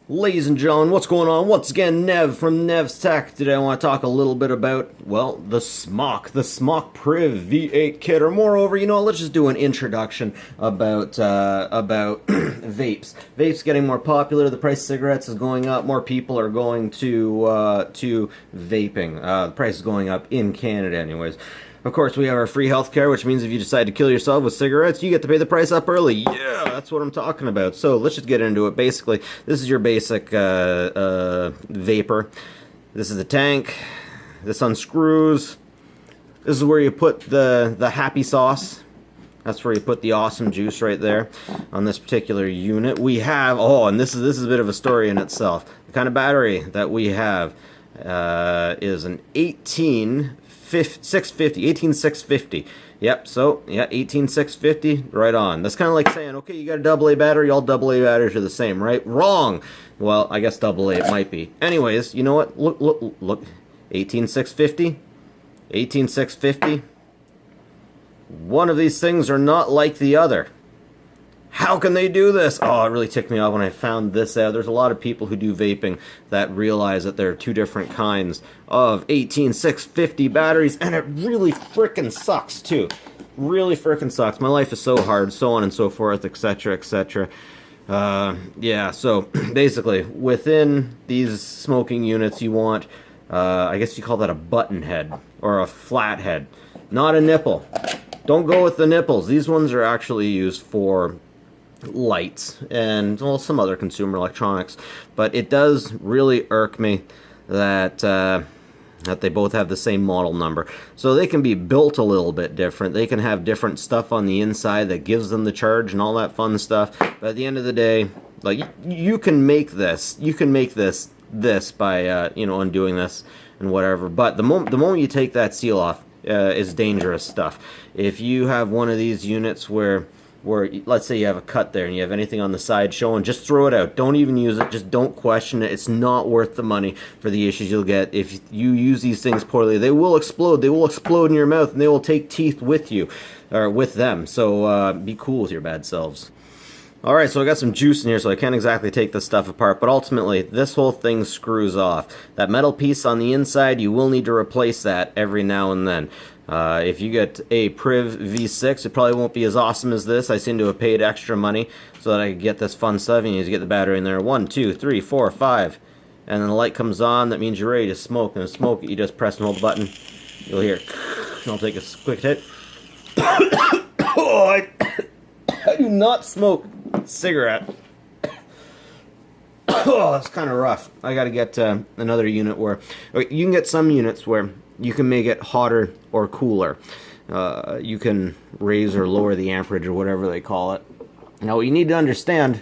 Ladies and gentlemen, what's going on? Once again, Nev from Nev's Tech. Today I want to talk a little bit about, well, the Smok PRIV V8 kit, or moreover, let's just do an introduction about vapes. Vapes getting more popular, the price of cigarettes is going up, more people are going to vaping. The price is going up in Canada anyways. Of course, we have our free healthcare, which means if you decide to kill yourself with cigarettes, you get to pay the price up early. Yeah, that's what I'm talking about. So let's just get into it. Basically, this is your basic vapor. This is the tank. This unscrews. This is where you put the happy sauce. That's where you put the awesome juice right there on this particular unit. We have, and this is a bit of a story in itself. The kind of battery that we have is an 18650. Yep, so, yeah, 18650, right on. That's kind of like saying, okay, you got a AA battery, all AA batteries are the same, right? Wrong! Well, I guess AA it might be. Anyways, you know what? Look. 18650. 18650. One of these things are not like the other. How can they do this? Oh, it really ticked me off when I found this out. There's a lot of people who do vaping that realize that there are two different kinds of 18650 batteries, and it really frickin' sucks, too. Really frickin' sucks. My life is so hard, so on and so forth, etc., etc. Yeah, so basically, within these smoking units, you want, I guess you call that a button head, or a flat head. Not a nipple. Don't go with the nipples. These ones are actually used for lights and, well, some other consumer electronics, but it does really irk me that that they both have the same model number. So they can be built a little bit different. They can have different stuff on the inside that gives them the charge and all that fun stuff. But at the end of the day, like, you can make this. You can make this by undoing this and whatever. But the moment you take that seal off, is dangerous stuff. If you have one of these units where let's say you have a cut there and you have anything on the side showing, just throw it out. Don't even use it. Just don't question it. It's not worth the money for the issues you'll get. If you use these things poorly, they will explode. They will explode in your mouth, and they will take teeth with you, or with them. So be cool with your bad selves. Alright, so I got some juice in here, so I can't exactly take this stuff apart, but ultimately, this whole thing screws off. That metal piece on the inside, you will need to replace that every now and then. If you get a PRIV V6, it probably won't be as awesome as this. I seem to have paid extra money so that I could get this fun stuff. You need to get the battery in there. 1, 2, 3, 4, 5. And then the light comes on. That means you're ready to smoke. And to smoke it, you just press and hold the button. You'll hear it. I'll take a quick hit. I do not smoke cigarette. Oh, that's kind of rough. I gotta get another unit where you can get some units where you can make it hotter or cooler. You can raise or lower the amperage or whatever they call it. Now, what you need to understand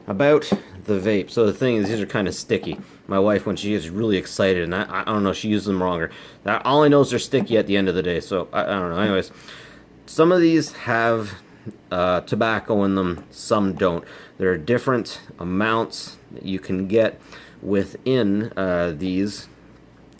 about the vape. So the thing is, these are kind of sticky. My wife, when she is really excited, and I don't know, she uses them wrong. All I know is they're sticky at the end of the day. So I don't know. Anyways, some of these have tobacco in them, some don't. There are different amounts that you can get within these,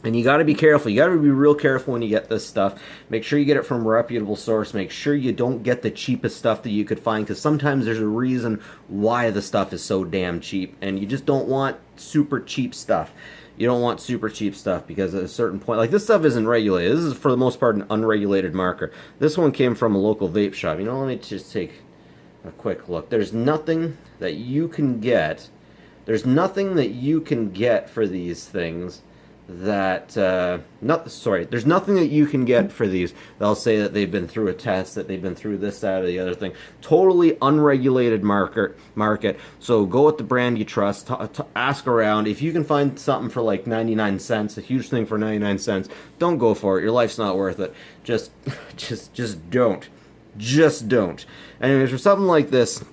and you got to be careful. You got to be real careful when you get this stuff. Make sure you get it from a reputable source. Make sure you don't get the cheapest stuff that you could find, because sometimes there's a reason why the stuff is so damn cheap, and you just don't want super cheap stuff. You don't want super cheap stuff, because at a certain point, like, this stuff isn't regulated. This is for the most part an unregulated marker. This one came from a local vape shop. Let me just take a quick look. There's nothing that you can get. There's nothing that you can get for these things that there's nothing that you can get for these. They'll say that they've been through a test, that they've been through this, that, or the other thing. Totally unregulated market. So go with the brand you trust. Ask around. If you can find something for like 99 cents, a huge thing for 99 cents, don't go for it. Your life's not worth it. Just don't. Just don't. Anyways, for something like this,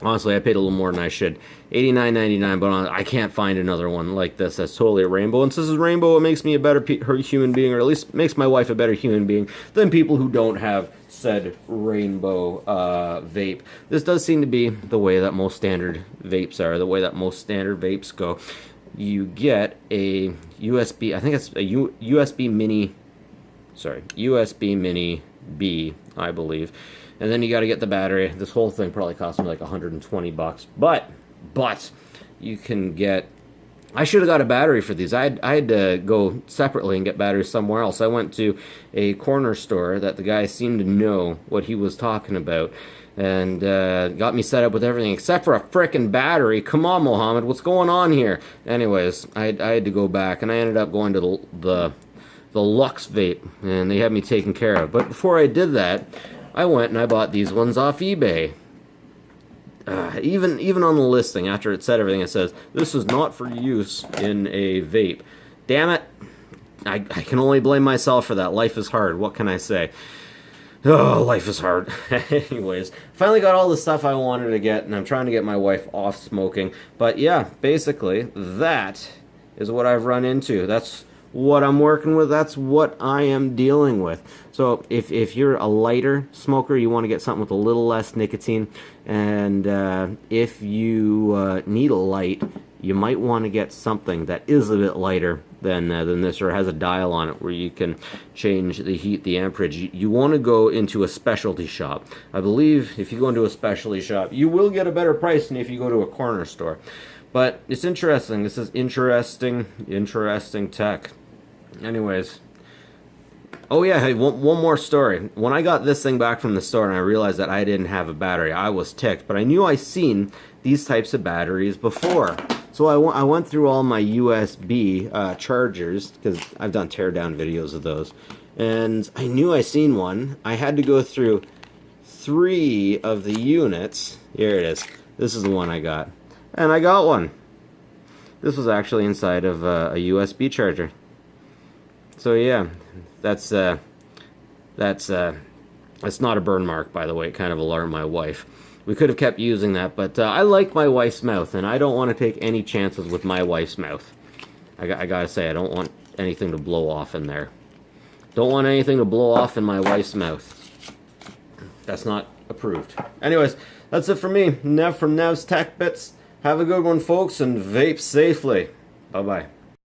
honestly, I paid a little more than I should. $89.99, but I can't find another one like this that's totally a rainbow. And since this is rainbow, it makes me a better human being, or at least makes my wife a better human being than people who don't have said rainbow vape. This does seem to be the way that most standard vapes are, the way that most standard vapes go. You get a USB, I think it's a USB Mini B, I believe. And then you got to get the battery. This whole thing probably cost me like $120. But you can get... I should have got a battery for these. I had to go separately and get batteries somewhere else. I went to a corner store that the guy seemed to know what he was talking about, and got me set up with everything except for a frickin' battery. Come on, Mohammed, what's going on here? Anyways, I had to go back, and I ended up going to the Lux Vape, and they had me taken care of. But before I did that, I went and I bought these ones off eBay. Even on the listing, after it said everything, it says, this is not for use in a vape. Damn it. I can only blame myself for that. Life is hard. What can I say? Oh, life is hard. Anyways, finally got all the stuff I wanted to get, and I'm trying to get my wife off smoking. But yeah, basically, that is what I've run into. That's what I'm working with. That's what I am dealing with. So if you're a lighter smoker, you want to get something with a little less nicotine, and if you need a light, you might want to get something that is a bit lighter than this, or has a dial on it where you can change the heat, the amperage. You want to go into a specialty shop. I believe if you go into a specialty shop, you will get a better price than if you go to a corner store. But it's interesting. This is interesting tech. Anyways. Oh yeah, hey, one more story. When I got this thing back from the store and I realized that I didn't have a battery, I was ticked. But I knew I'd seen these types of batteries before. So I went through all my USB chargers, because I've done teardown videos of those. And I knew I seen one. I had to go through 3 of the units. Here it is. This is the one I got. And I got one. This was actually inside of a USB charger. So yeah, that's not a burn mark, by the way. It kind of alarmed my wife. We could have kept using that, but I like my wife's mouth, and I don't want to take any chances with my wife's mouth. I gotta say, I don't want anything to blow off in there. Don't want anything to blow off in my wife's mouth. That's not approved. Anyways, that's it for me. Nev from Nev's Tech Bits. Have a good one, folks, and vape safely. Bye-bye.